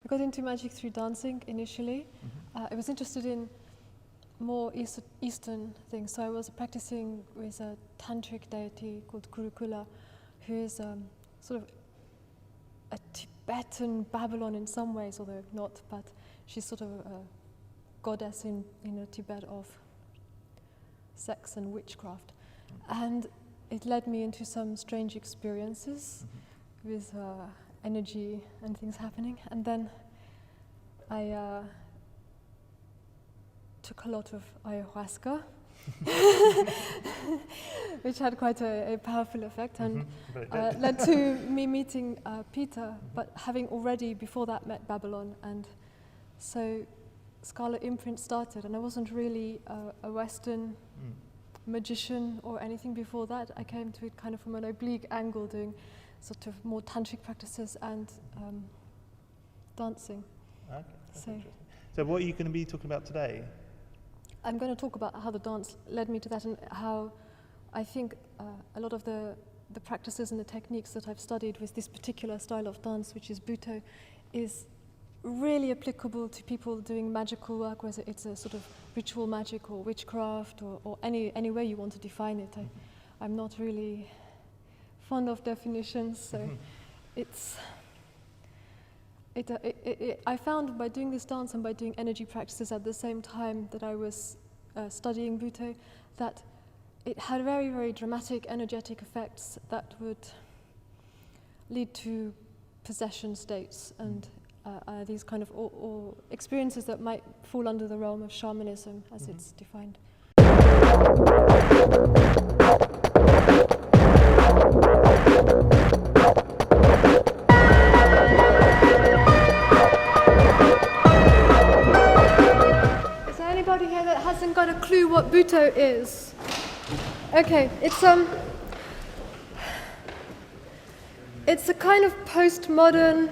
got into magic through dancing initially. I was interested in more Eastern things, so I was practicing with a tantric deity called Kurukula, who is sort of a Tibetan Babylon in some ways, although not, but she's sort of a goddess in Tibet of sex and witchcraft. And it led me into some strange experiences with energy and things happening. And then I took a lot of ayahuasca, which had quite a powerful effect, and led to me meeting Peter, but having already before that met Babylon. And so Scarlet Imprint started, and I wasn't really a Western magician or anything before that. I came to it kind of from an oblique angle, doing sort of more tantric practices and dancing. Okay, that's interesting. So what are you going to be talking about today? I'm going to talk about how the dance led me to that, and how I think a lot of the practices and the techniques that I've studied with this particular style of dance, which is Butoh, is really applicable to people doing magical work, whether it's a sort of ritual magic or witchcraft or any way you want to define it. I'm not really fond of definitions, so I found by doing this dance and by doing energy practices at the same time that I was studying Butoh, that it had very, very dramatic energetic effects that would lead to possession states and these kind of or experiences that might fall under the realm of shamanism as it's defined. Is there anybody here that hasn't got a clue what Butoh is? Okay, it's a kind of postmodern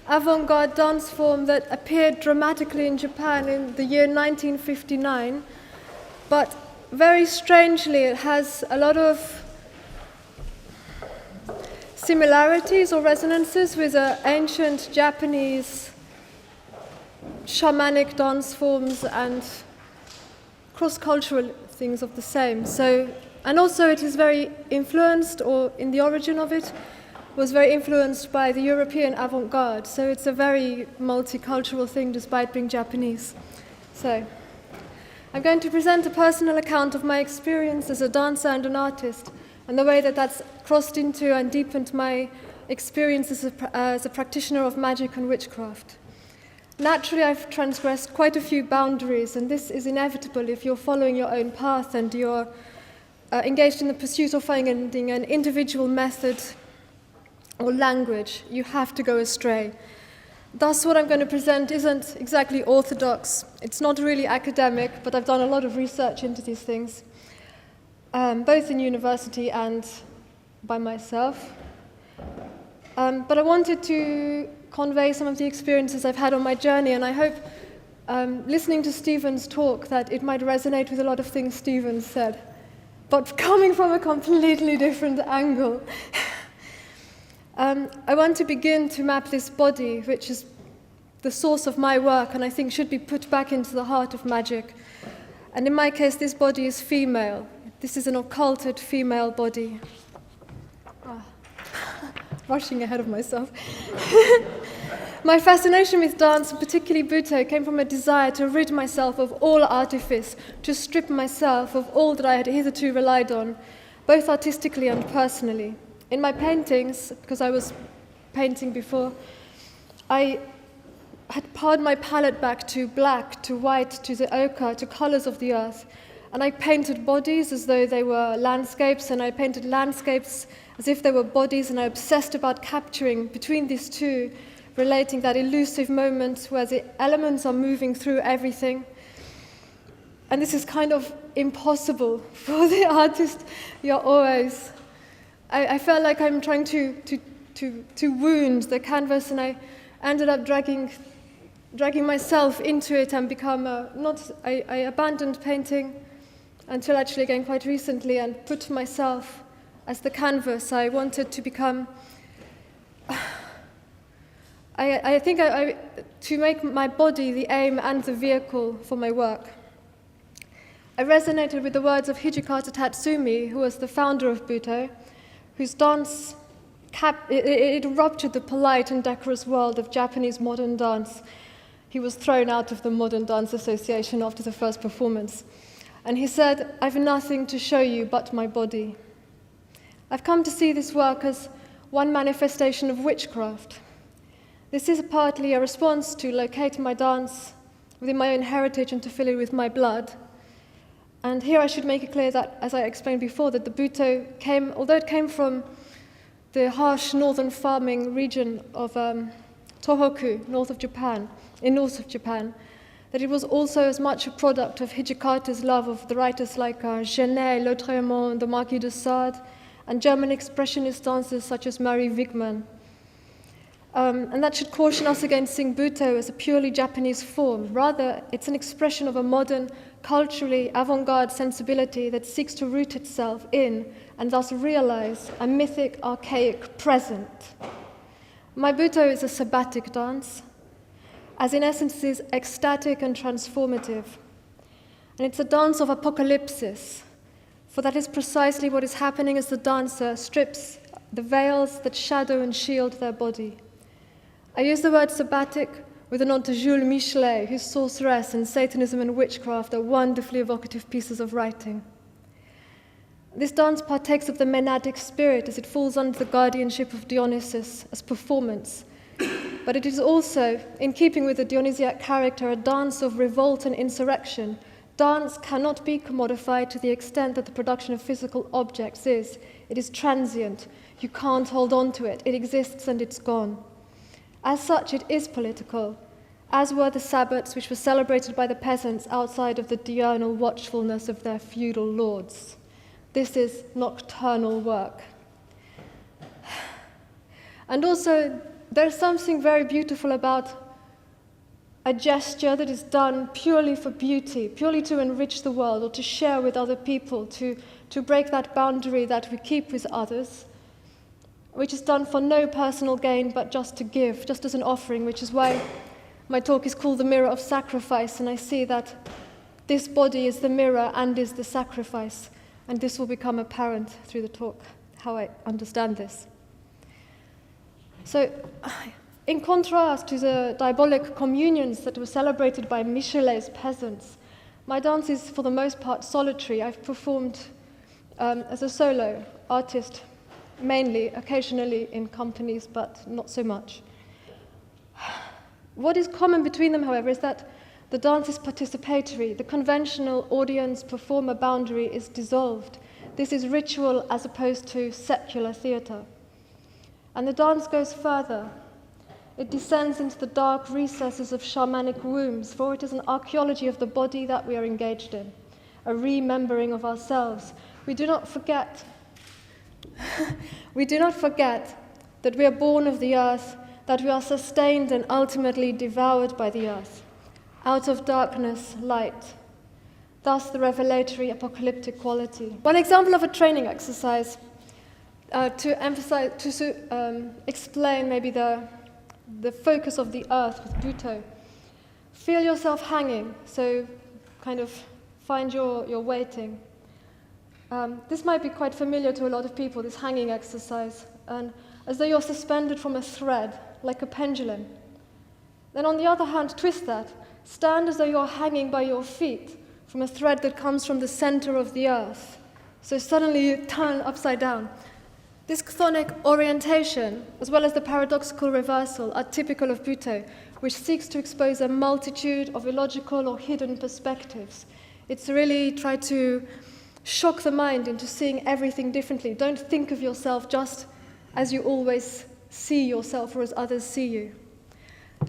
avant-garde dance form that appeared dramatically in Japan in the year 1959, but very strangely it has a lot of similarities or resonances with ancient Japanese shamanic dance forms and cross-cultural things of the same. So, and also it is very influenced, or in the origin of it, was very influenced by the European avant-garde. So it's a very multicultural thing despite being Japanese. So I'm going to present a personal account of my experience as a dancer and an artist, and the way that that's crossed into and deepened my experience as a practitioner of magic and witchcraft. Naturally, I've transgressed quite a few boundaries, and this is inevitable if you're following your own path and you're engaged in the pursuit of finding an individual method or language. You have to go astray. Thus, what I'm going to present isn't exactly orthodox. It's not really academic, but I've done a lot of research into these things, both in university and by myself. But I wanted to convey some of the experiences I've had on my journey, and I hope, listening to Stephen's talk, that it might resonate with a lot of things Stephen said, but coming from a completely different angle. I want to begin to map this body, which is the source of my work, and I think should be put back into the heart of magic. And in my case, this body is female. This is an occulted female body. Rushing ahead of myself. My fascination with dance, and particularly Butoh, came from a desire to rid myself of all artifice, to strip myself of all that I had hitherto relied on, both artistically and personally. In my paintings, because I was painting before, I had pared my palette back to black, to white, to the ochre, to colors of the earth. And I painted bodies as though they were landscapes, and I painted landscapes as if they were bodies, and I obsessed about capturing between these two, relating that elusive moment where the elements are moving through everything. And this is kind of impossible for the artist. You're always... I felt like I'm trying to wound the canvas, and I ended up dragging myself into it and become I abandoned painting until actually again quite recently, and put myself as the canvas. I wanted to become I think to make my body the aim and the vehicle for my work. I resonated with the words of Hijikata Tatsumi, who was the founder of Buto, whose dance it ruptured the polite and decorous world of Japanese modern dance. He was thrown out of the Modern Dance Association after the first performance. And he said, "I've nothing to show you but my body." I've come to see this work as one manifestation of witchcraft. This is partly a response to locate my dance within my own heritage and to fill it with my blood. And here I should make it clear that, as I explained before, that the Buto came, although it came from the harsh northern farming region of Tohoku, north of Japan, that it was also as much a product of Hijikata's love of the writers like Genet, Lautréamont, the Marquis de Sade, and German expressionist dancers such as Marie Wigman. And that should caution us against seeing Buto as a purely Japanese form. Rather, it's an expression of a modern, culturally avant-garde sensibility that seeks to root itself in and thus realize a mythic, archaic present. My Buto is a sabbatic dance, as in essence it is ecstatic and transformative. And it's a dance of apocalypsis, for that is precisely what is happening as the dancer strips the veils that shadow and shield their body. I use the word sabbatic with a nod to Jules Michelet, whose Sorceress and Satanism and Witchcraft are wonderfully evocative pieces of writing. This dance partakes of the Menadic spirit as it falls under the guardianship of Dionysus as performance, but it is also, in keeping with the Dionysiac character, a dance of revolt and insurrection. Dance cannot be commodified to the extent that the production of physical objects is. It is transient. You can't hold on to it. It exists and it's gone. As such, it is political, as were the Sabbats which were celebrated by the peasants outside of the diurnal watchfulness of their feudal lords. This is nocturnal work. And also, there's something very beautiful about a gesture that is done purely for beauty, purely to enrich the world or to share with other people, to break that boundary that we keep with others, which is done for no personal gain but just to give, just as an offering, which is why my talk is called The Mirror of Sacrifice, and I see that this body is the mirror and is the sacrifice, and this will become apparent through the talk, how I understand this. So, in contrast to the diabolic communions that were celebrated by Michelet's peasants, my dance is for the most part solitary. I've performed as a solo artist, mainly, occasionally in companies, but not so much. What is common between them, however, is that the dance is participatory. The conventional audience-performer boundary is dissolved. This is ritual as opposed to secular theatre. And the dance goes further. It descends into the dark recesses of shamanic wombs, for it is an archaeology of the body that we are engaged in, a remembering of ourselves. We do not forget that we are born of the earth, that we are sustained and ultimately devoured by the earth. Out of darkness, light. Thus the revelatory apocalyptic quality. One example of a training exercise to explain maybe the focus of the earth with Buto. Feel yourself hanging, so kind of find your weighting. This might be quite familiar to a lot of people, this hanging exercise, and as though you're suspended from a thread, like a pendulum. Then on the other hand, twist that. Stand as though you're hanging by your feet from a thread that comes from the center of the earth. So suddenly you turn upside down. This chthonic orientation, as well as the paradoxical reversal, are typical of Buto, which seeks to expose a multitude of illogical or hidden perspectives. It's really tried to shock the mind into seeing everything differently. Don't think of yourself just as you always see yourself or as others see you.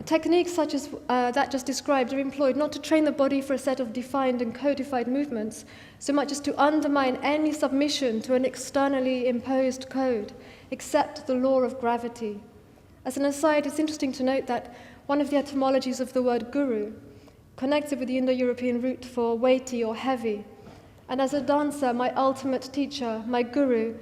Techniques such as that just described are employed not to train the body for a set of defined and codified movements, so much as to undermine any submission to an externally imposed code, except the law of gravity. As an aside, it's interesting to note that one of the etymologies of the word guru connects it with the Indo-European root for weighty or heavy. And as a dancer, my ultimate teacher, my guru,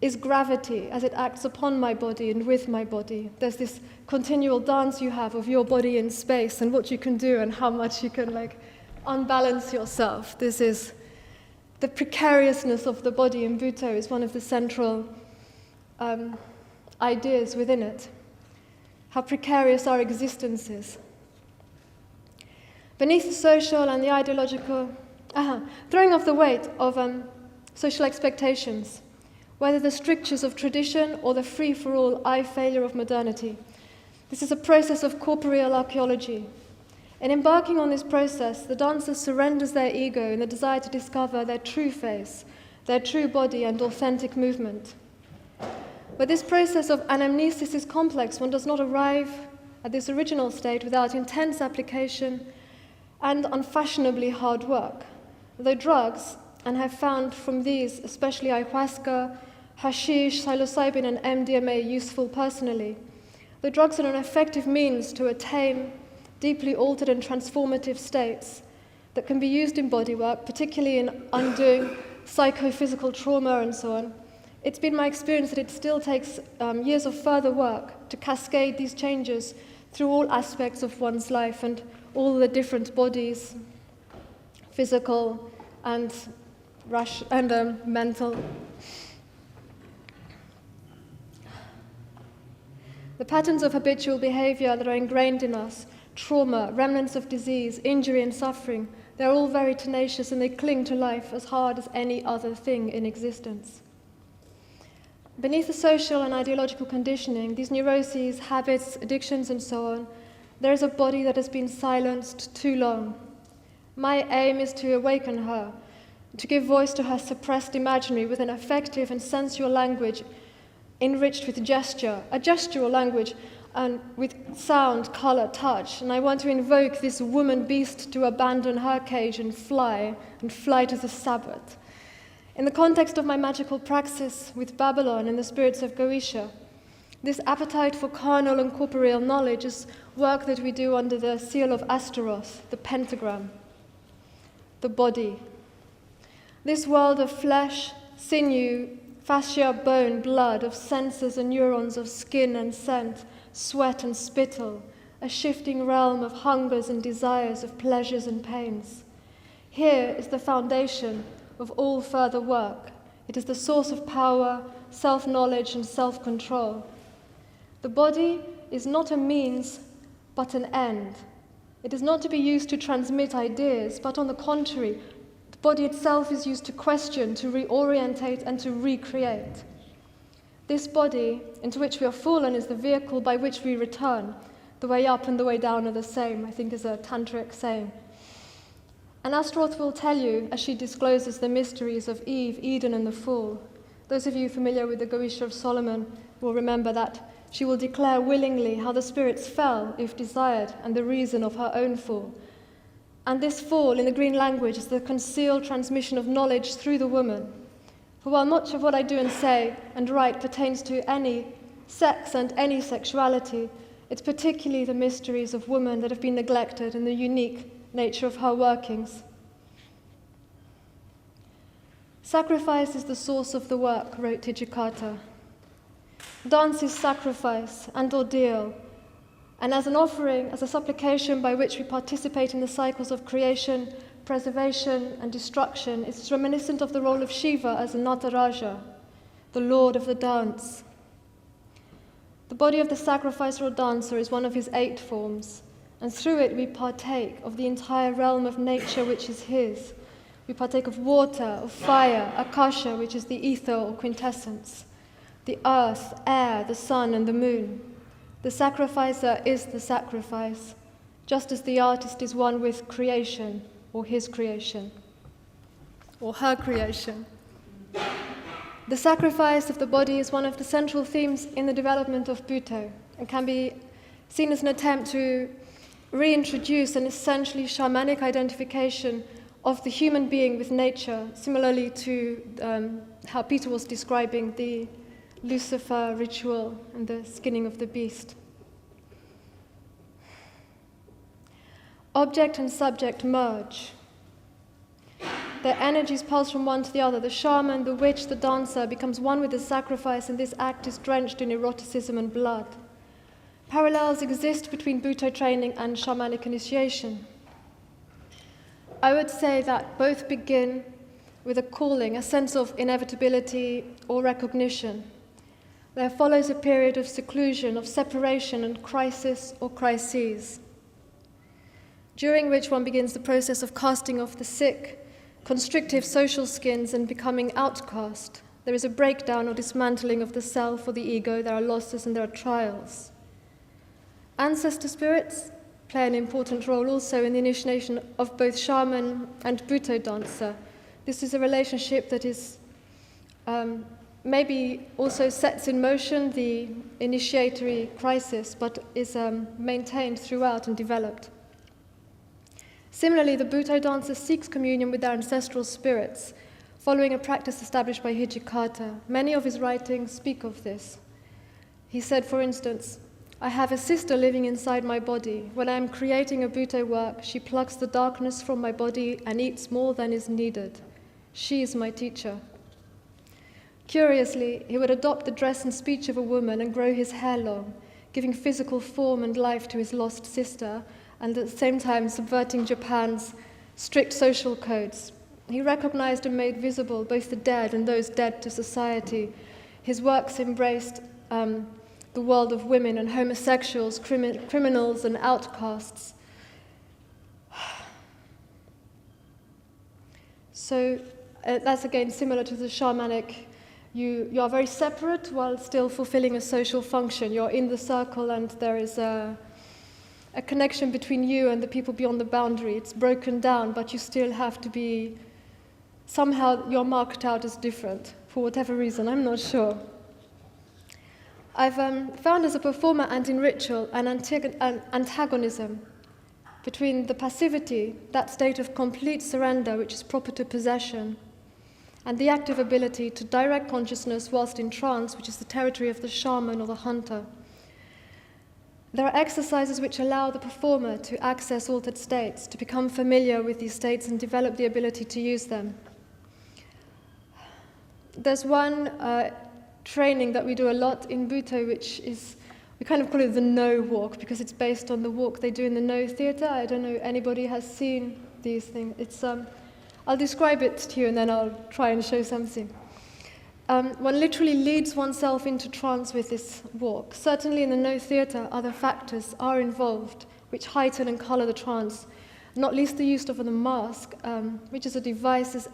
is gravity as it acts upon my body and with my body. There's this continual dance you have of your body in space and what you can do and how much you can unbalance yourself. This is the precariousness of the body in Butoh is one of the central ideas within it. How precarious our existence is. Beneath the social and the ideological, throwing off the weight of social expectations, whether the strictures of tradition or the free-for-all I-failure of modernity. This is a process of corporeal archaeology. In embarking on this process, the dancer surrenders their ego in the desire to discover their true face, their true body and authentic movement. But this process of anamnesis is complex. One does not arrive at this original state without intense application and unfashionably hard work. Though drugs, and have found from these, especially ayahuasca, hashish, psilocybin, and MDMA useful personally, the drugs are an effective means to attain deeply altered and transformative states that can be used in bodywork, particularly in undoing psychophysical trauma and so on. It's been my experience that it still takes years of further work to cascade these changes through all aspects of one's life and all the different bodies, physical and mental. The patterns of habitual behavior that are ingrained in us, trauma, remnants of disease, injury and suffering, they're all very tenacious and they cling to life as hard as any other thing in existence. Beneath the social and ideological conditioning, these neuroses, habits, addictions and so on, there is a body that has been silenced too long. My aim is to awaken her, to give voice to her suppressed imaginary with an effective and sensual language enriched with gesture, a gestural language and with sound, color, touch. And I want to invoke this woman beast to abandon her cage and fly to the Sabbath. In the context of my magical praxis with Babylon and the spirits of Goetia, this appetite for carnal and corporeal knowledge is work that we do under the seal of Astaroth, the pentagram, the body. This world of flesh, sinew, fascia, bone, blood, of senses and neurons, of skin and scent, sweat and spittle, a shifting realm of hungers and desires, of pleasures and pains. Here is the foundation of all further work. It is the source of power, self-knowledge, and self-control. The body is not a means, but an end. It is not to be used to transmit ideas, but on the contrary, the body itself is used to question, to reorientate, and to recreate. This body, into which we are fallen, is the vehicle by which we return. The way up and the way down are the same, I think is a tantric saying. And Astaroth will tell you, as she discloses the mysteries of Eve, Eden, and the fall. Those of you familiar with the Goetia of Solomon will remember that she will declare willingly how the spirits fell, if desired, and the reason of her own fall. And this fall, in the green language, is the concealed transmission of knowledge through the woman. For while much of what I do and say and write pertains to any sex and any sexuality, it's particularly the mysteries of woman that have been neglected and the unique nature of her workings. Sacrifice is the source of the work, wrote Tijikata. Dance is sacrifice and ordeal, and as an offering, as a supplication by which we participate in the cycles of creation, preservation, and destruction, it's reminiscent of the role of Shiva as Nataraja, the lord of the dance. The body of the sacrificer or dancer is one of his 8 forms, and through it we partake of the entire realm of nature which is his. We partake of water, of fire, akasha, which is the ether or quintessence, the earth, air, the sun, and the moon. The sacrificer is the sacrifice, just as the artist is one with creation, or his creation, or her creation. The sacrifice of the body is one of the central themes in the development of Butoh, and can be seen as an attempt to reintroduce an essentially shamanic identification of the human being with nature, similarly to how Peter was describing the Lucifer ritual and the skinning of the beast. Object and subject merge. Their energies pulse from one to the other. The shaman, the witch, the dancer becomes one with the sacrifice, and this act is drenched in eroticism and blood. Parallels exist between Buto training and shamanic initiation. I would say that both begin with a calling, a sense of inevitability or recognition. There follows a period of seclusion, of separation and crisis or crises, during which one begins the process of casting off the sick, constrictive social skins and becoming outcast. There is a breakdown or dismantling of the self or the ego. There are losses and there are trials. Ancestor spirits play an important role also in the initiation of both shaman and Buto dancer. This is a relationship that is maybe also sets in motion the initiatory crisis, but is maintained throughout and developed. Similarly, the Buto dancer seeks communion with their ancestral spirits, following a practice established by Hijikata. Many of his writings speak of this. He said, for instance, "I have a sister living inside my body. When I am creating a Buto work, she plucks the darkness from my body and eats more than is needed. She is my teacher." Curiously, he would adopt the dress and speech of a woman and grow his hair long, giving physical form and life to his lost sister, and at the same time subverting Japan's strict social codes. He recognized and made visible both the dead and those dead to society. His works embraced the world of women and homosexuals, criminals and outcasts. So that's again similar to the shamanic. You are very separate while still fulfilling a social function. You're in the circle and there is a connection between you and the people beyond the boundary. It's broken down, but you still have to be, somehow you're marked out as different, for whatever reason, I'm not sure. I've found as a performer and in ritual an antagonism between the passivity, that state of complete surrender which is proper to possession, and the active ability to direct consciousness whilst in trance, which is the territory of the shaman or the hunter. There are exercises which allow the performer to access altered states, to become familiar with these states and develop the ability to use them. There's one training that we do a lot in Buto, which is, we kind of call it the No walk, because it's based on the walk they do in the No theatre. I don't know if anybody has seen these things. It's, I'll describe it to you and then I'll try and show something. One literally leads oneself into trance with this walk. Certainly in the No theatre, other factors are involved which heighten and colour the trance, not least the use of the mask, which is a device as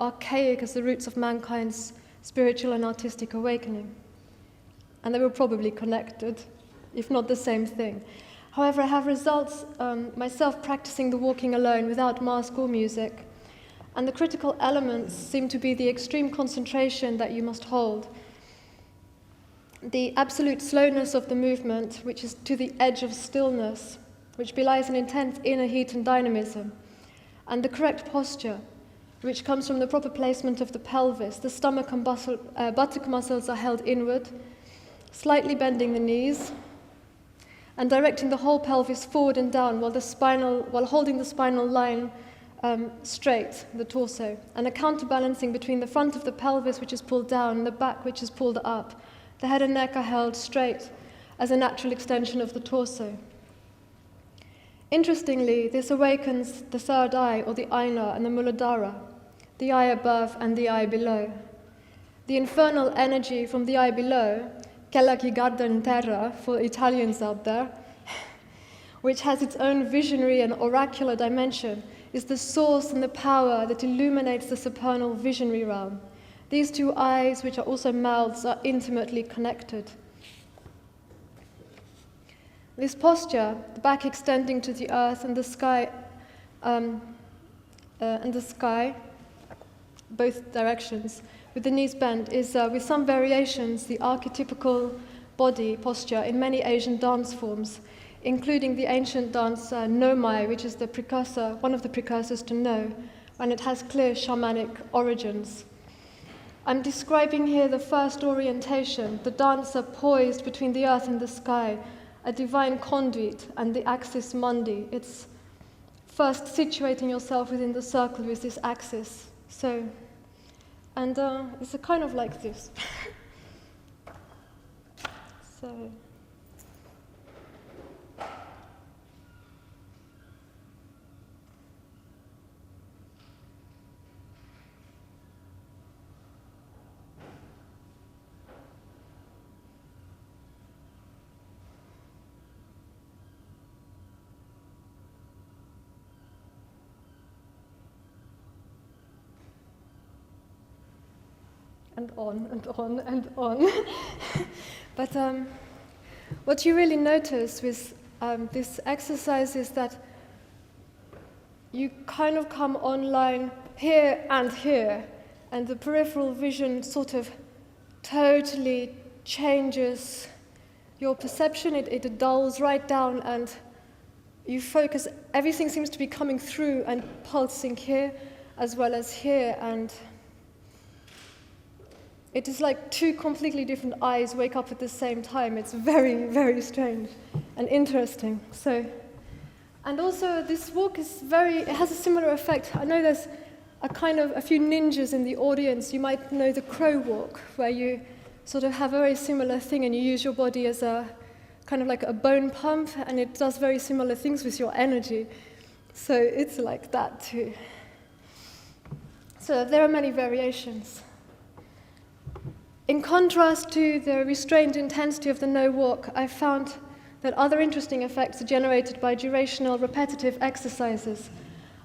archaic as the roots of mankind's spiritual and artistic awakening. And they were probably connected, if not the same thing. However, I have results myself practicing the walking alone without mask or music. And the critical elements seem to be the extreme concentration that you must hold, the absolute slowness of the movement, which is to the edge of stillness, which belies an intense inner heat and dynamism, and the correct posture, which comes from the proper placement of the pelvis. The stomach and buttock muscles are held inward, slightly bending the knees, and directing the whole pelvis forward and down while holding the spinal line straight, the torso, and a counterbalancing between the front of the pelvis, which is pulled down, and the back, which is pulled up. The head and neck are held straight as a natural extension of the torso. Interestingly, this awakens the third eye, or the Aina, and the Muladhara, the eye above and the eye below. The infernal energy from the eye below, quella che guarda in terra, for Italians out there, which has its own visionary and oracular dimension, is the source and the power that illuminates the supernal visionary realm. These two eyes, which are also mouths, are intimately connected. This posture, the back extending to the earth and the sky, both directions, with the knees bent, is, with some variations, the archetypical body posture in many Asian dance forms, including the ancient dance Nomai, which is the precursor, one of the precursors to No, and it has clear shamanic origins. I'm describing here the first orientation, the dancer poised between the earth and the sky, a divine conduit, and the axis mundi, its first situating yourself within the circle with this axis. So, and it's a kind of like this. So. And on and on and on. But what you really notice with this exercise is that you kind of come online here, and the peripheral vision sort of totally changes your perception. It dulls right down, and you focus. Everything seems to be coming through and pulsing here as well as here, and it is like two completely different eyes wake up at the same time. It's very, very strange and interesting. So, and also this walk is it has a similar effect. I know there's a few ninjas in the audience. You might know the crow walk, where you sort of have a very similar thing and you use your body as a kind of like a bone pump, and it does very similar things with your energy. So it's like that too. So there are many variations. In contrast to the restrained intensity of the no walk, I found that other interesting effects are generated by durational repetitive exercises.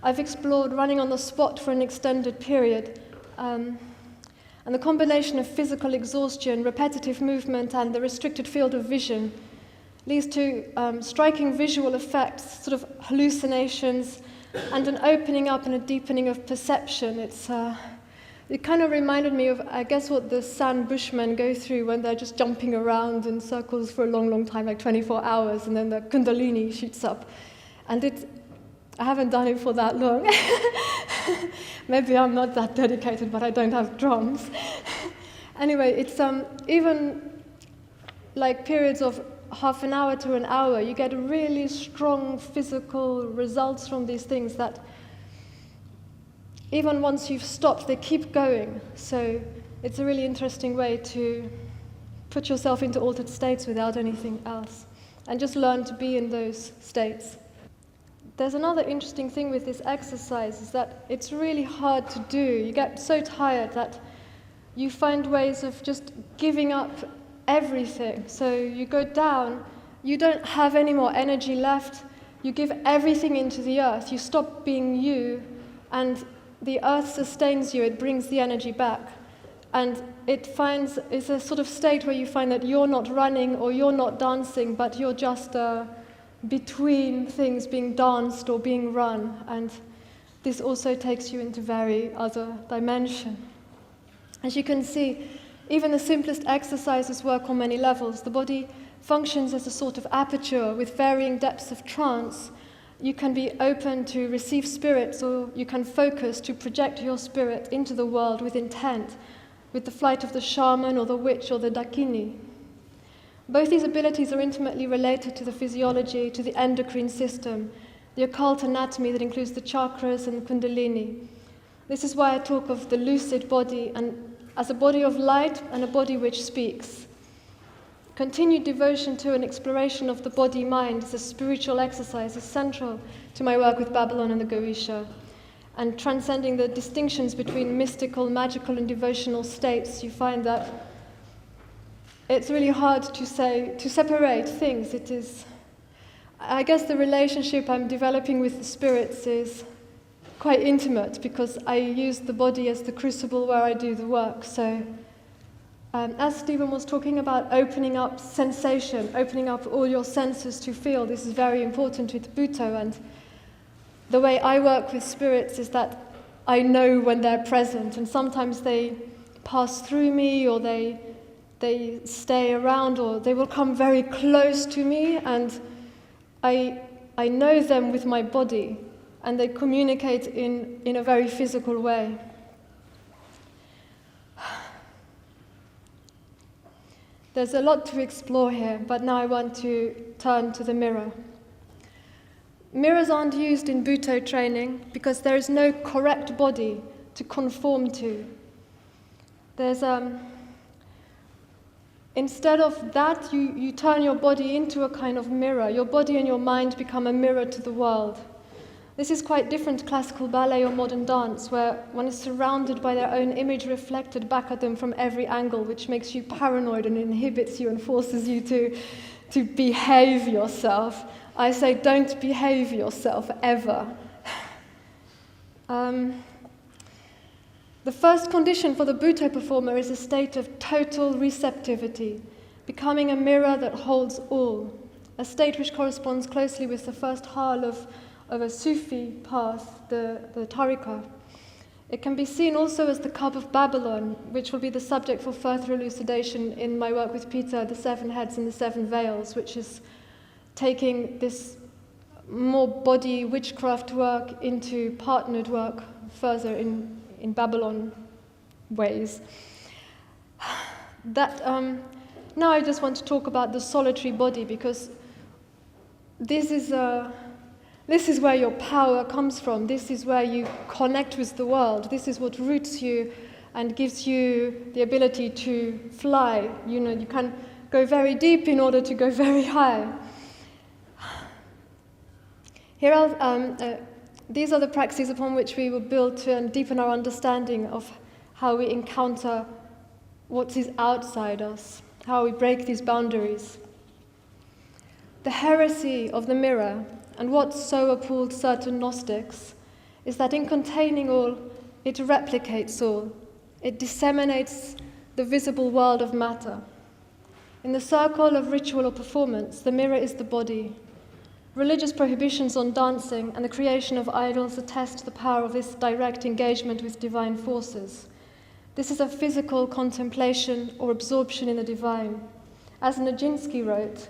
I've explored running on the spot for an extended period, and the combination of physical exhaustion, repetitive movement, and the restricted field of vision leads to striking visual effects, sort of hallucinations, and an opening up and a deepening of perception. It kind of reminded me of, I guess, what the San Bushmen go through when they're just jumping around in circles for a long, long time, like 24 hours, and then the Kundalini shoots up. And I haven't done it for that long. Maybe I'm not that dedicated, but I don't have drums. Anyway, it's even like periods of half an hour to an hour, you get really strong physical results from these things that even once you've stopped, they keep going. So it's a really interesting way to put yourself into altered states without anything else, and just learn to be in those states. There's another interesting thing with this exercise, is that it's really hard to do. You get so tired that you find ways of just giving up everything. So you go down, you don't have any more energy left, you give everything into the earth, you stop being you, and the earth sustains you, it brings the energy back. And it's a sort of state where you find that you're not running or you're not dancing, but you're just between things being danced or being run. And this also takes you into very other dimension. As you can see, even the simplest exercises work on many levels. The body functions as a sort of aperture with varying depths of trance. You can be open to receive spirits, or you can focus to project your spirit into the world with intent, with the flight of the shaman or the witch or the dakini. Both these abilities are intimately related to the physiology, to the endocrine system, the occult anatomy that includes the chakras and the kundalini. This is why I talk of the lucid body and as a body of light and a body which speaks. Continued devotion to an exploration of the body-mind as a spiritual exercise is central to my work with Babylon and the Goetia. And transcending the distinctions between mystical, magical, and devotional states, you find that it's really hard to separate things. It is, I guess the relationship I'm developing with the spirits is quite intimate, because I use the body as the crucible where I do the work. So as Stephen was talking about opening up sensation, opening up all your senses to feel, this is very important with Buto. And the way I work with spirits is that I know when they're present, and sometimes they pass through me, or they stay around, or they will come very close to me, and I know them with my body, and they communicate in a very physical way. There's a lot to explore here, but now I want to turn to the mirror. Mirrors aren't used in Buto training because there is no correct body to conform to. There's instead of that, you turn your body into a kind of mirror. Your body and your mind become a mirror to the world. This is quite different to classical ballet or modern dance, where one is surrounded by their own image reflected back at them from every angle, which makes you paranoid and inhibits you and forces you to behave yourself. I say, don't behave yourself, ever. The first condition for the Buto performer is a state of total receptivity, becoming a mirror that holds all, a state which corresponds closely with the first hal of a Sufi path, the tariqah. It can be seen also as the cup of Babylon, which will be the subject for further elucidation in my work with Peter, The Seven Heads and the Seven Veils, which is taking this more body witchcraft work into partnered work further in Babylon ways. Now I just want to talk about the solitary body, because this is where your power comes from. This is where you connect with the world. This is what roots you and gives you the ability to fly. You know, you can go very deep in order to go very high. These are the practices upon which we will build to deepen our understanding of how we encounter what is outside us, how we break these boundaries. The heresy of the mirror, and what so appalled certain Gnostics, is that in containing all, it replicates all. It disseminates the visible world of matter. In the circle of ritual or performance, the mirror is the body. Religious prohibitions on dancing and the creation of idols attest the power of this direct engagement with divine forces. This is a physical contemplation or absorption in the divine. As Nijinsky wrote,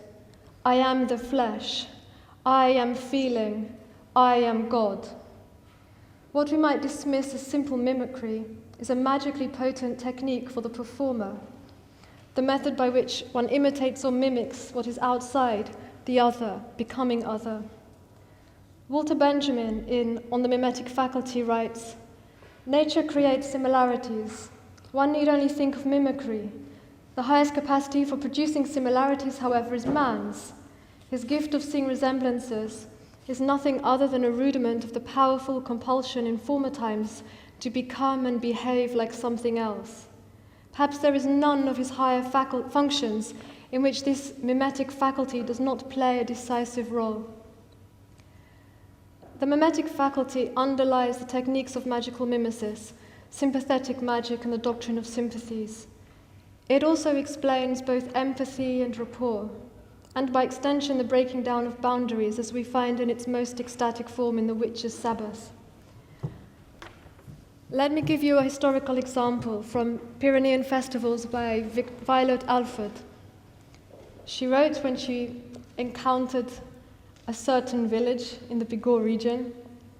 I am the flesh, I am feeling, I am God. What we might dismiss as simple mimicry is a magically potent technique for the performer, the method by which one imitates or mimics what is outside, the other, becoming other. Walter Benjamin, in On the Mimetic Faculty, writes, nature creates similarities. One need only think of mimicry. The highest capacity for producing similarities, however, is man's. His gift of seeing resemblances is nothing other than a rudiment of the powerful compulsion in former times to become and behave like something else. Perhaps there is none of his higher functions in which this mimetic faculty does not play a decisive role. The mimetic faculty underlies the techniques of magical mimesis, sympathetic magic, and the doctrine of sympathies. It also explains both empathy and rapport, and by extension the breaking down of boundaries, as we find in its most ecstatic form in The Witches' Sabbath. Let me give you a historical example from Pyrenean festivals by Violet Alford. She wrote when she encountered a certain village in the Bigorre region,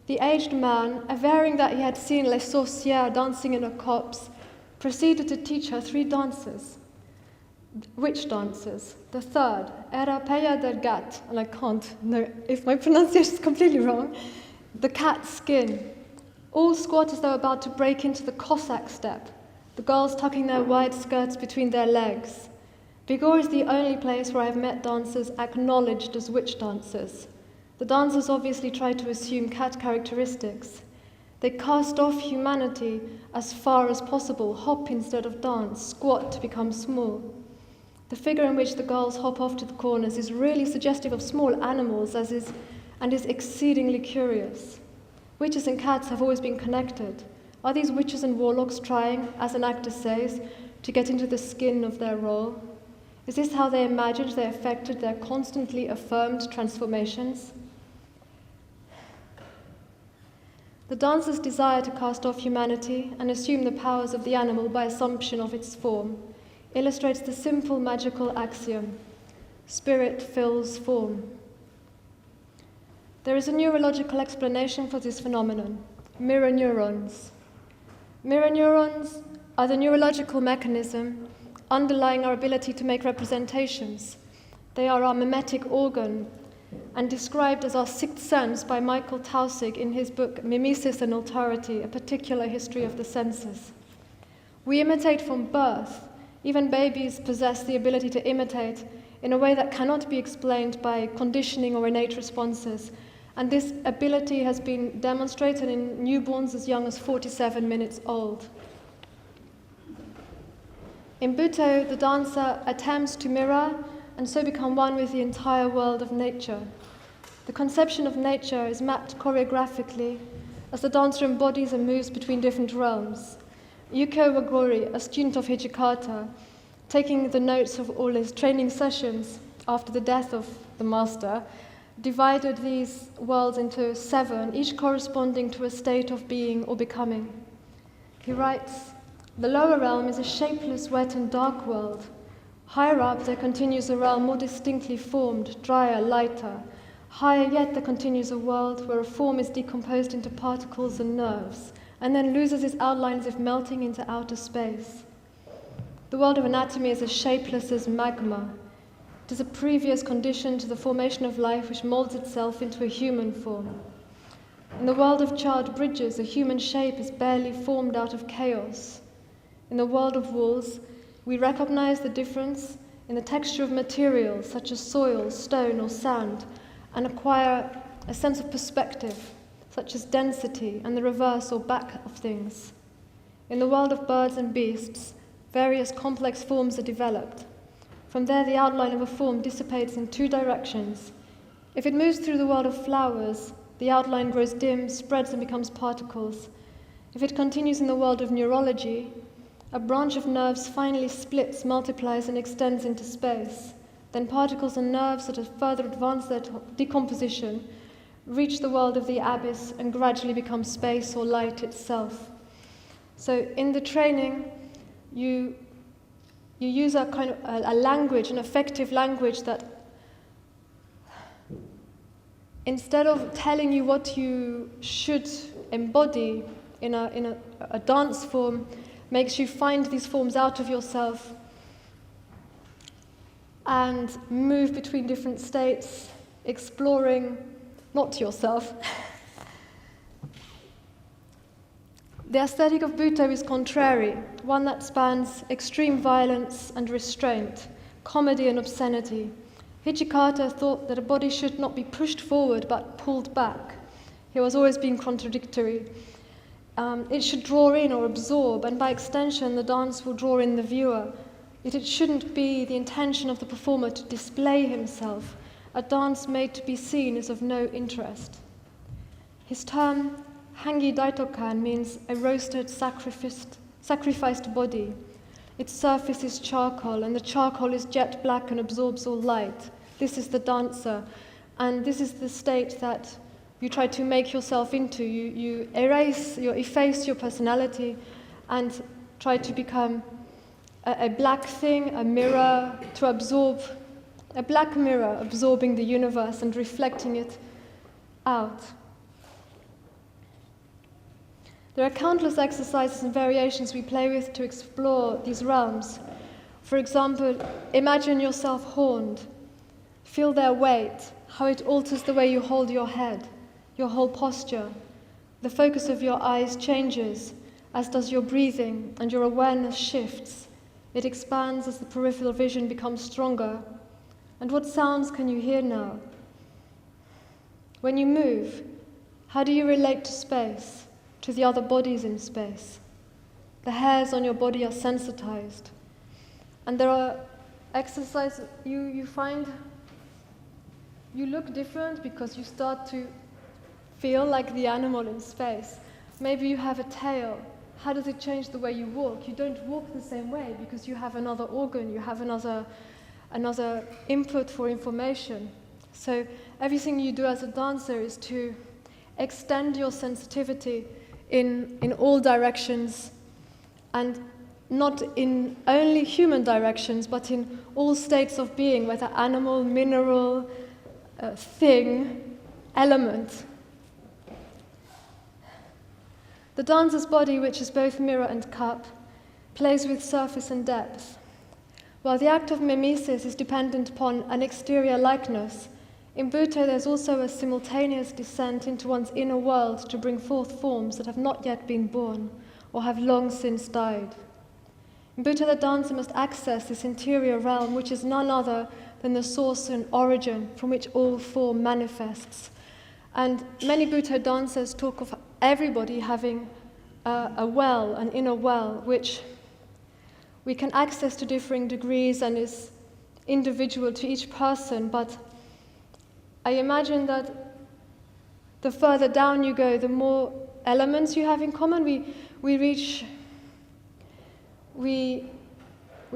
the aged man, averring that he had seen Les Sorcières dancing in a copse, proceeded to teach her 3 dances, witch dances. The third, Era Peya del Gat, and I can't know if my pronunciation is completely wrong, the cat's skin. All squat as though about to break into the Cossack step, the girls tucking their wide skirts between their legs. Bigorre is the only place where I've met dancers acknowledged as witch dancers. The dancers obviously try to assume cat characteristics. They cast off humanity as far as possible, hop instead of dance, squat to become small. The figure in which the girls hop off to the corners is really suggestive of small animals and is exceedingly curious. Witches and cats have always been connected. Are these witches and warlocks trying, as an actor says, to get into the skin of their role? Is this how they imagined they affected their constantly affirmed transformations? The dancers desire to cast off humanity and assume the powers of the animal by assumption of its form, illustrates the simple magical axiom, spirit fills form. There is a neurological explanation for this phenomenon, mirror neurons. Mirror neurons are the neurological mechanism underlying our ability to make representations. They are our mimetic organ, and described as our sixth sense by Michael Taussig in his book Mimesis and Authority, a particular history of the senses. We imitate from birth. Even babies possess the ability to imitate in a way that cannot be explained by conditioning or innate responses. And this ability has been demonstrated in newborns as young as 47 minutes old. In Butoh, the dancer attempts to mirror and so become one with the entire world of nature. The conception of nature is mapped choreographically as the dancer embodies and moves between different realms. Yuko Wagori, a student of Hijikata, taking the notes of all his training sessions after the death of the master, divided these worlds into 7, each corresponding to a state of being or becoming. He writes, "The lower realm is a shapeless, wet and dark world. Higher up there continues a realm more distinctly formed, drier, lighter. Higher yet there continues a world where a form is decomposed into particles and nerves, and then loses its outline as if melting into outer space. The world of anatomy is as shapeless as magma. It is a previous condition to the formation of life which molds itself into a human form. In the world of charred bridges, a human shape is barely formed out of chaos. In the world of walls, we recognize the difference in the texture of materials such as soil, stone, or sand, and acquire a sense of perspective, such as density and the reverse or back of things. In the world of birds and beasts, various complex forms are developed. From there, the outline of a form dissipates in 2 directions. If it moves through the world of flowers, the outline grows dim, spreads, and becomes particles. If it continues in the world of neurology, a branch of nerves finally splits, multiplies, and extends into space. Then particles and nerves that have further advanced their decomposition reach the world of the abyss and gradually become space or light itself. So in the training, you use a kind of a language, an effective language that instead of telling you what you should embody in a dance form, makes you find these forms out of yourself and move between different states, exploring not yourself. The aesthetic of Butoh is contrary, one that spans extreme violence and restraint, comedy and obscenity. Hijikata thought that a body should not be pushed forward but pulled back. He was always being contradictory. It should draw in or absorb, and by extension the dance will draw in the viewer. Yet it shouldn't be the intention of the performer to display himself. A dance made to be seen is of no interest. His term, Hangi Daitokan, means a roasted, sacrificed body. Its surface is charcoal, and the charcoal is jet black and absorbs all light. This is the dancer, and this is the state that you try to make yourself into. You efface your personality and try to become a black thing, a mirror, to absorb, a black mirror absorbing the universe and reflecting it out. There are countless exercises and variations we play with to explore these realms. For example, imagine yourself horned. Feel their weight, how it alters the way you hold your head, your whole posture. The focus of your eyes changes, as does your breathing, and your awareness shifts. It expands as the peripheral vision becomes stronger. And what sounds can you hear now? When you move, how do you relate to space, to the other bodies in space? The hairs on your body are sensitized. And there are exercises you find you look different because you start to feel like the animal in space. Maybe you have a tail. How does it change the way you walk? You don't walk the same way because you have another organ, you have another input for information. So everything you do as a dancer is to extend your sensitivity in all directions, and not in only human directions, but in all states of being, whether animal, mineral, thing, element. The dancer's body, which is both mirror and cup, plays with surface and depth. While the act of mimesis is dependent upon an exterior likeness, In Buto, there's also a simultaneous descent into one's inner world to bring forth forms that have not yet been born or have long since died. In Buto, the dancer must access this interior realm, which is none other than the source and origin from which all form manifests. And many Buto dancers talk of everybody having a well, an inner well, which we can access to differing degrees and is individual to each person, but I imagine that the further down you go, the more elements you have in common. We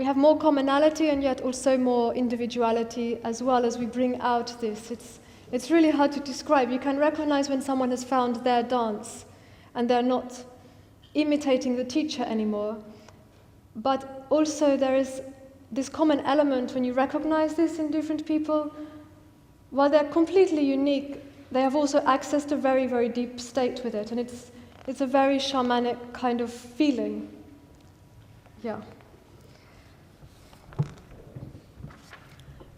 have more commonality and yet also more individuality as well as we bring out this. It's really hard to describe. You can recognize when someone has found their dance and they're not imitating the teacher anymore. But also there is this common element when you recognize this in different people. While they're completely unique, they have also accessed a very, very deep state with it, and it's a very shamanic kind of feeling. Yeah.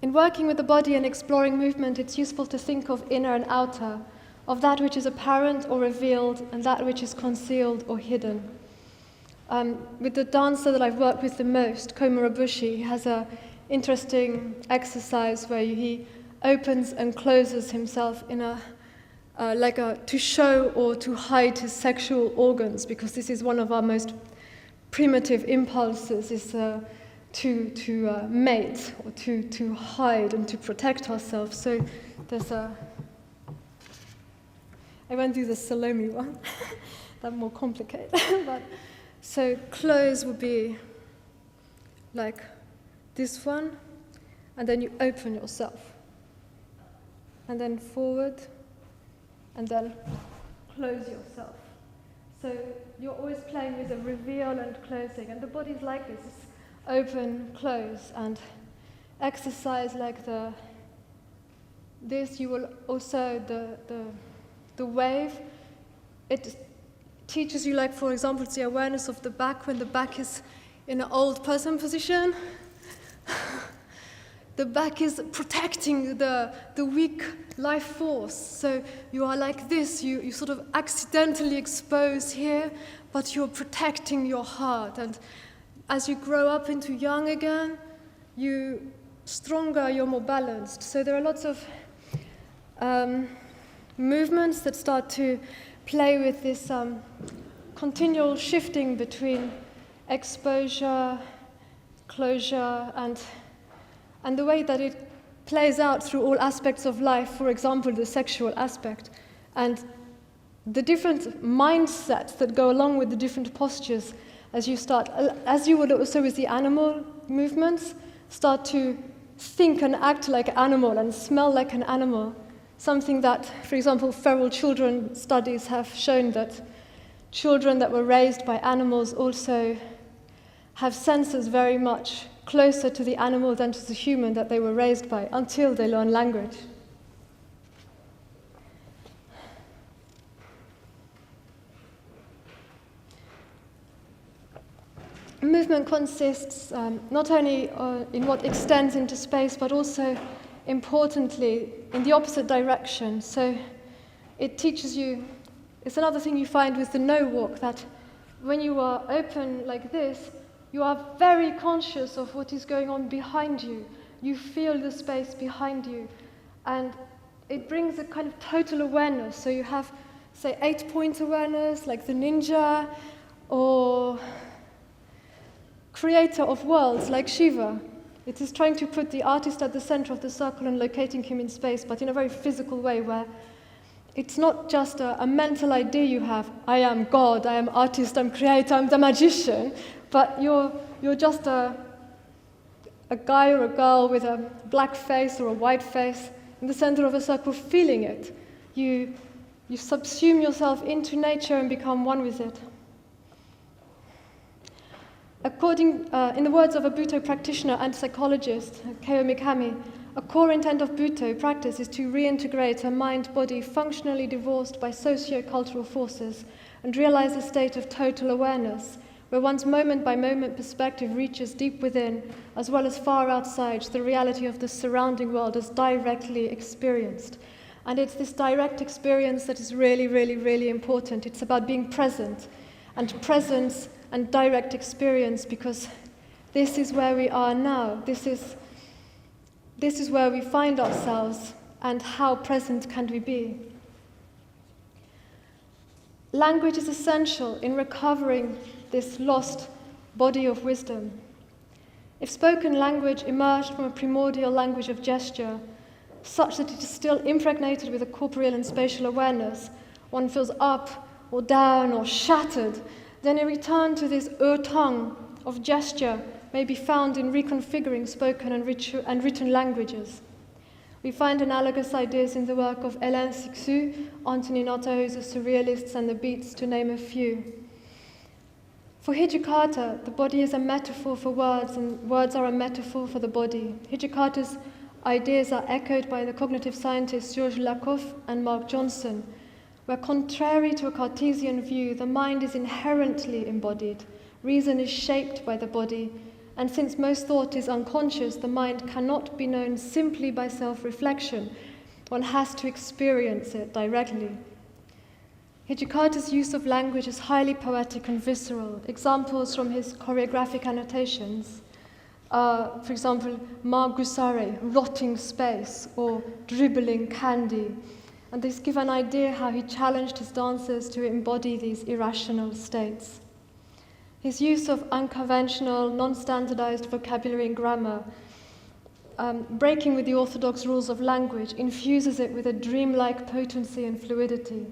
In working with the body and exploring movement, it's useful to think of inner and outer, of that which is apparent or revealed, and that which is concealed or hidden. With the dancer that I've worked with the most, Komurabushi, he has an interesting exercise where he opens and closes himself in to show or to hide his sexual organs, because this is one of our most primitive impulses, is to mate or to hide and to protect ourselves. So there's I won't do the Salome one, that's more complicated. But so close would be like this one, and then you open yourself. And then forward, and then close yourself. So you're always playing with a reveal and closing, and the body's like this, it's open, close, and exercise like this. You will also, the wave, it teaches you, like, for example, the awareness of the back when the back is in an old person position. The back is protecting the weak life force. So you are like this, you sort of accidentally expose here, but you're protecting your heart. And as you grow up into young again, you're stronger, you're more balanced. So there are lots of movements that start to play with this continual shifting between exposure, closure, and the way that it plays out through all aspects of life, for example, the sexual aspect, and the different mindsets that go along with the different postures as you would also with the animal movements, start to think and act like an animal and smell like an animal. Something that, for example, feral children studies have shown that children that were raised by animals also have senses very much closer to the animal than to the human that they were raised by until they learn language. Movement consists not only in what extends into space, but also, importantly, in the opposite direction. So it teaches you, it's another thing you find with the no walk, that when you are open like this, you are very conscious of what is going on behind you. You feel the space behind you. And it brings a kind of total awareness. So you have, say, 8-point awareness, like the ninja, or creator of worlds, like Shiva. It is trying to put the artist at the center of the circle and locating him in space, but in a very physical way, where it's not just a mental idea you have, I am God, I am artist, I'm creator, I'm the magician, but you're just a guy or a girl with a black face or a white face in the center of a circle, feeling it. You subsume yourself into nature and become one with it. In the words of a Buto practitioner and psychologist, Keiyo Mikami, a core intent of Buto practice is to reintegrate a mind-body functionally divorced by socio-cultural forces and realize a state of total awareness, where one's moment-by-moment perspective reaches deep within, as well as far outside, the reality of the surrounding world is directly experienced. And it's this direct experience that is really, really, really important. It's about being present, and presence and direct experience, because this is where we are now. This is where we find ourselves, and how present can we be? Language is essential in recovering this lost body of wisdom. If spoken language emerged from a primordial language of gesture, such that it is still impregnated with a corporeal and spatial awareness, one feels up or down or shattered, then a return to this tongue of gesture may be found in reconfiguring spoken and written languages. We find analogous ideas in the work of Hélène Cixous, Antonin Artaud, the Surrealists, and the Beats, to name a few. For Hijikata, the body is a metaphor for words, and words are a metaphor for the body. Hijikata's ideas are echoed by the cognitive scientists Georges Lakoff and Mark Johnson, where, contrary to a Cartesian view, the mind is inherently embodied, reason is shaped by the body, and since most thought is unconscious, the mind cannot be known simply by self-reflection. One has to experience it directly. Hijikata's use of language is highly poetic and visceral. Examples from his choreographic annotations are, for example, Mar Gusare, rotting space, or dribbling candy. And these give an idea how he challenged his dancers to embody these irrational states. His use of unconventional, non-standardized vocabulary and grammar, breaking with the orthodox rules of language, infuses it with a dreamlike potency and fluidity,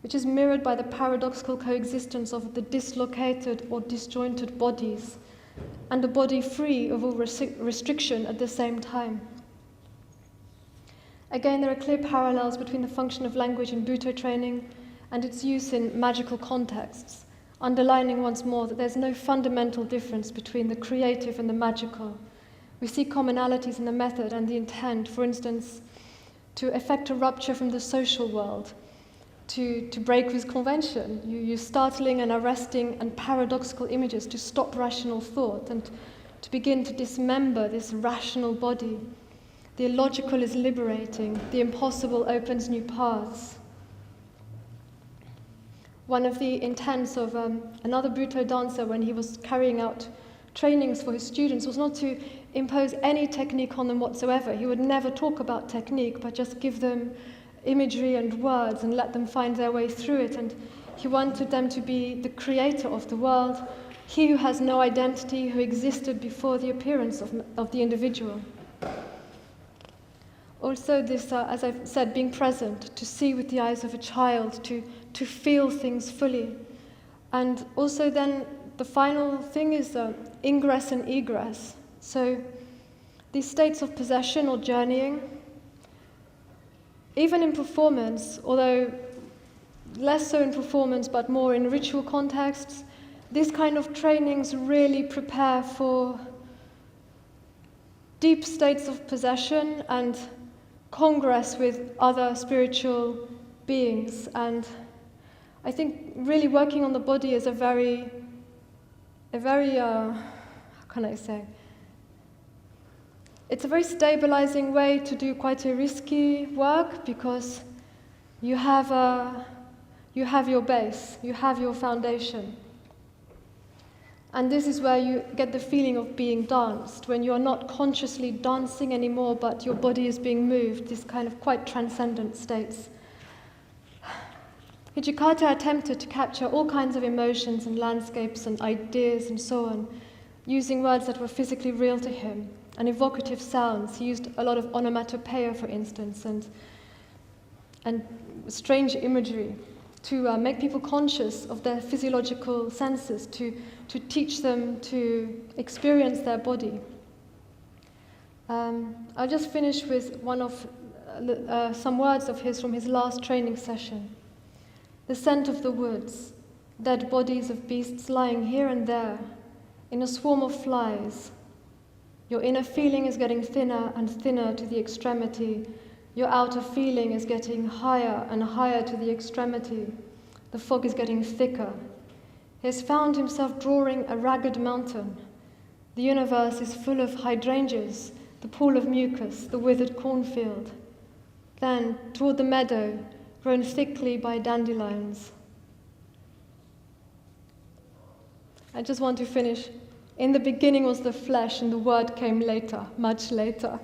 which is mirrored by the paradoxical coexistence of the dislocated or disjointed bodies, and a body free of all restriction at the same time. Again, there are clear parallels between the function of language in Buto training and its use in magical contexts, underlining once more that there's no fundamental difference between the creative and the magical. We see commonalities in the method and the intent, for instance, to effect a rupture from the social world, to break with convention. You use startling and arresting and paradoxical images to stop rational thought and to begin to dismember this rational body. The illogical is liberating, the impossible opens new paths. One of the intents of another Buto dancer when he was carrying out trainings for his students was not to impose any technique on them whatsoever. He would never talk about technique, but just give them imagery and words and let them find their way through it. And he wanted them to be the creator of the world, he who has no identity, who existed before the appearance of the individual. Also this, as I've said, being present, to see with the eyes of a child, to feel things fully. And also then the final thing is ingress and egress. So these states of possession or journeying, even in performance, although less so in performance but more in ritual contexts, these kind of trainings really prepare for deep states of possession and congress with other spiritual beings. And I think really working on the body is a very how can I say? It's a very stabilizing way to do quite a risky work, because you have your base, you have your foundation. And this is where you get the feeling of being danced, when you are not consciously dancing anymore, but your body is being moved, these kind of quite transcendent states. Hijikata attempted to capture all kinds of emotions and landscapes and ideas and so on, using words that were physically real to him, and evocative sounds. He used a lot of onomatopoeia, for instance, and strange imagery to make people conscious of their physiological senses, to teach them to experience their body. I'll just finish with one of some words of his from his last training session. The scent of the woods, dead bodies of beasts lying here and there, in a swarm of flies. Your inner feeling is getting thinner and thinner to the extremity. Your outer feeling is getting higher and higher to the extremity. The fog is getting thicker. He has found himself drawing a ragged mountain. The universe is full of hydrangeas, the pool of mucus, the withered cornfield. Then, toward the meadow, grown thickly by dandelions. I just want to finish. In the beginning was the flesh, and the word came later, much later.